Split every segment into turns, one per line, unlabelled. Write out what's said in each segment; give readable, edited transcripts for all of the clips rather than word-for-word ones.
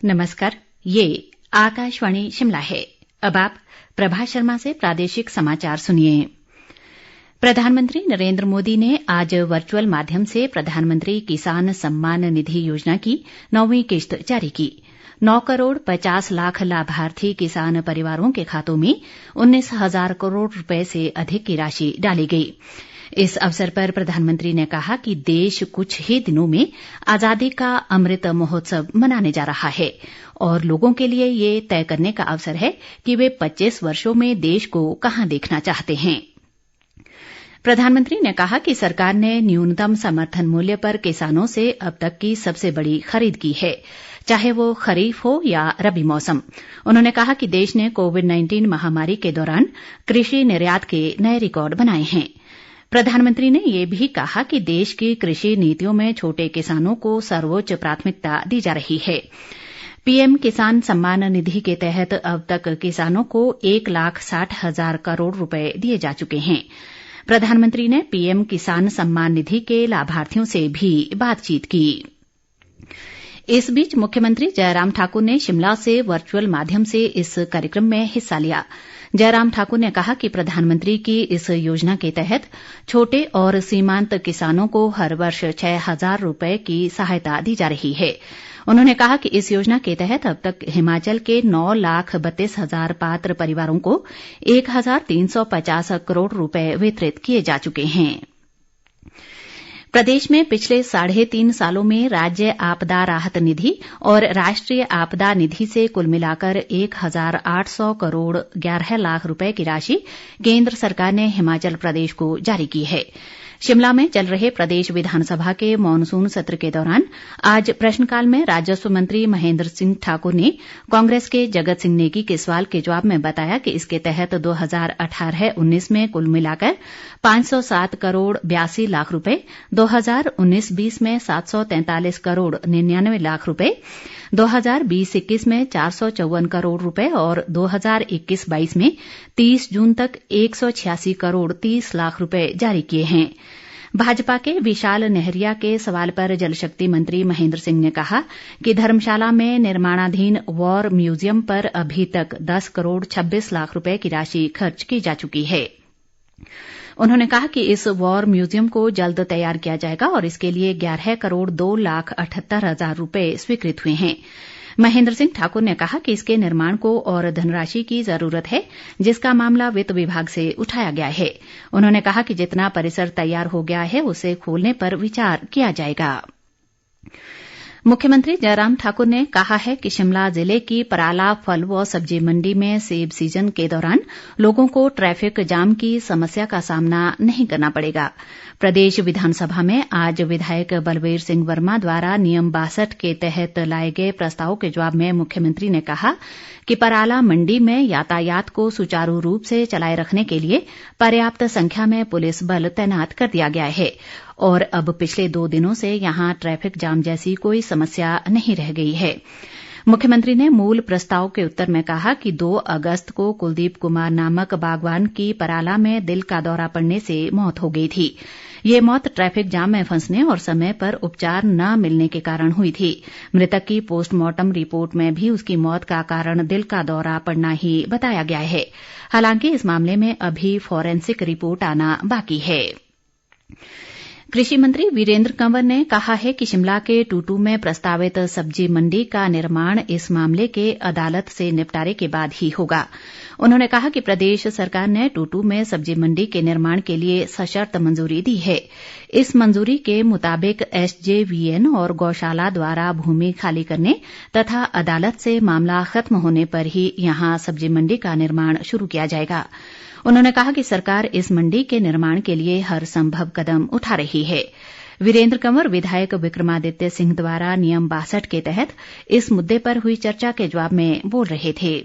नमस्कार, ये आकाशवाणी शिमला है। अब आप प्रभा शर्मा से प्रादेशिक समाचार सुनिए। प्रधानमंत्री नरेंद्र मोदी ने आज वर्चुअल माध्यम से प्रधानमंत्री किसान सम्मान निधि योजना की 9वीं किश्त जारी की। 9 करोड़ 50 लाख लाभार्थी किसान परिवारों के खातों में 19,000 करोड़ रुपए से अधिक की राशि डाली गई। इस अवसर पर प्रधानमंत्री ने कहा कि देश कुछ ही दिनों में आजादी का अमृत महोत्सव मनाने जा रहा है और लोगों के लिए ये तय करने का अवसर है कि वे 25 वर्षों में देश को कहां देखना चाहते हैं। प्रधानमंत्री ने कहा कि सरकार ने न्यूनतम समर्थन मूल्य पर किसानों से अब तक की सबसे बड़ी खरीद की है, चाहे वो खरीफ हो या रबी मौसम। उन्होंने कहा कि देश ने कोविड-19 महामारी के दौरान कृषि निर्यात के नए रिकॉर्ड बनाए हैं। प्रधानमंत्री ने ये भी कहा कि देश की कृषि नीतियों में छोटे किसानों को सर्वोच्च प्राथमिकता दी जा रही है। पीएम किसान सम्मान निधि के तहत अब तक किसानों को 1,60,000 करोड़ रुपए दिए जा चुके हैं। प्रधानमंत्री ने पीएम किसान सम्मान निधि के लाभार्थियों से भी बातचीत की। इस बीच मुख्यमंत्री जयराम ठाकुर ने शिमला से वर्चुअल माध्यम से इस कार्यक्रम में हिस्सा लिया। जयराम ठाकुर ने कहा कि प्रधानमंत्री की इस योजना के तहत छोटे और सीमांत किसानों को हर वर्ष 6,000 रुपए की सहायता दी जा रही है। उन्होंने कहा कि इस योजना के तहत अब तक हिमाचल के 9,32,000 पात्र परिवारों को 1,350 करोड़ रुपए वितरित किए जा चुके हैं। प्रदेश में पिछले 3.5 सालों में राज्य आपदा राहत निधि और राष्ट्रीय आपदा निधि से कुल मिलाकर 1,800 करोड़ 11 लाख रुपए की राशि केंद्र सरकार ने हिमाचल प्रदेश को जारी की है। शिमला में चल रहे प्रदेश विधानसभा के मॉनसून सत्र के दौरान आज प्रश्नकाल में राजस्व मंत्री महेंद्र सिंह ठाकुर ने कांग्रेस के जगत सिंह नेगी के सवाल के जवाब में बताया कि इसके तहत 2018-19 में कुल मिलाकर 507 करोड़ 82 लाख रुपए, 2019-20 में 743 करोड़ 99 लाख रुपए, 2020-21 में 454 करोड़ रुपए और 2021-22 में 30 जून तक 186 करोड़ 30 लाख रुपए जारी किए हैं। भाजपा के विशाल नेहरिया के सवाल पर जलशक्ति मंत्री महेंद्र सिंह ने कहा कि धर्मशाला में निर्माणाधीन वॉर म्यूजियम पर अभी तक 10 करोड़ 26 लाख रुपए की राशि खर्च की जा चुकी है। उन्होंने कहा कि इस वॉर म्यूजियम को जल्द तैयार किया जाएगा और इसके लिए 11 करोड़ 2,78,000 रुपए स्वीकृत हुए हैं। महेंद्र सिंह ठाकुर ने कहा कि इसके निर्माण को और धनराशि की जरूरत है, जिसका मामला वित्त विभाग से उठाया गया है। उन्होंने कहा कि जितना परिसर तैयार हो गया है उसे खोलने पर विचार किया जाएगा। मुख्यमंत्री जयराम ठाकुर ने कहा है कि शिमला जिले की पराला फल व सब्जी मंडी में सेब सीजन के दौरान लोगों को ट्रैफिक जाम की समस्या का सामना नहीं करना पड़ेगा। प्रदेश विधानसभा में आज विधायक बलवीर सिंह वर्मा द्वारा नियम 62 के तहत लाए गए प्रस्ताव के जवाब में मुख्यमंत्री ने कहा कि पराला मंडी में यातायात को सुचारू रूप से चलाए रखने के लिए पर्याप्त संख्या में पुलिस बल तैनात कर दिया गया है और अब पिछले 2 दिनों से यहां ट्रैफिक जाम जैसी कोई समस्या नहीं रह गई है। मुख्यमंत्री ने मूल प्रस्ताव के उत्तर में कहा कि 2 अगस्त को कुलदीप कुमार नामक बागवान की पराला में दिल का दौरा पड़ने से मौत हो गई थी। ये मौत ट्रैफिक जाम में फंसने और समय पर उपचार न मिलने के कारण हुई थी। मृतक की पोस्टमार्टम रिपोर्ट में भी उसकी मौत का कारण दिल का दौरा पड़ना ही बताया गया है। हालांकि इस मामले में अभी फॉरेंसिक रिपोर्ट आना बाकी है। कृषि मंत्री वीरेंद्र कंवर ने कहा है कि शिमला के टूटू में प्रस्तावित सब्जी मंडी का निर्माण इस मामले के अदालत से निपटारे के बाद ही होगा। उन्होंने कहा कि प्रदेश सरकार ने टूटू में सब्जी मंडी के निर्माण के लिए सशर्त मंजूरी दी है। इस मंजूरी के मुताबिक SJVN और गौशाला द्वारा भूमि खाली करने तथा अदालत से मामला खत्म होने पर ही यहां सब्जी मंडी का निर्माण शुरू किया जाएगा। उन्होंने कहा कि सरकार इस मंडी के निर्माण के लिए हर संभव कदम उठा रही है। वीरेंद्र कंवर विधायक विक्रमादित्य सिंह द्वारा नियम 62 के तहत इस मुद्दे पर हुई चर्चा के जवाब में बोल रहे थे।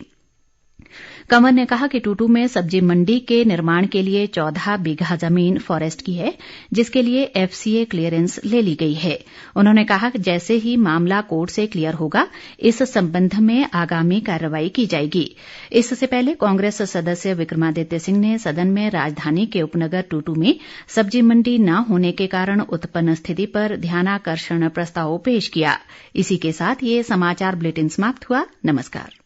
कंवर ने कहा कि टूटू में सब्जी मंडी के निर्माण के लिए 14 बीघा जमीन फॉरेस्ट की है, जिसके लिए FCA क्लीयरेंस ले ली गई है। उन्होंने कहा कि जैसे ही मामला कोर्ट से क्लियर होगा, इस संबंध में आगामी कार्रवाई की जाएगी। इससे पहले कांग्रेस सदस्य विक्रमादित्य सिंह ने सदन में राजधानी के उपनगर टूटू में सब्जी मंडी न होने के कारण उत्पन्न स्थिति पर ध्यानाकर्षण प्रस्ताव पेश किया। इसी के साथ ये समाचार बुलेटिन समाप्त हुआ। नमस्कार।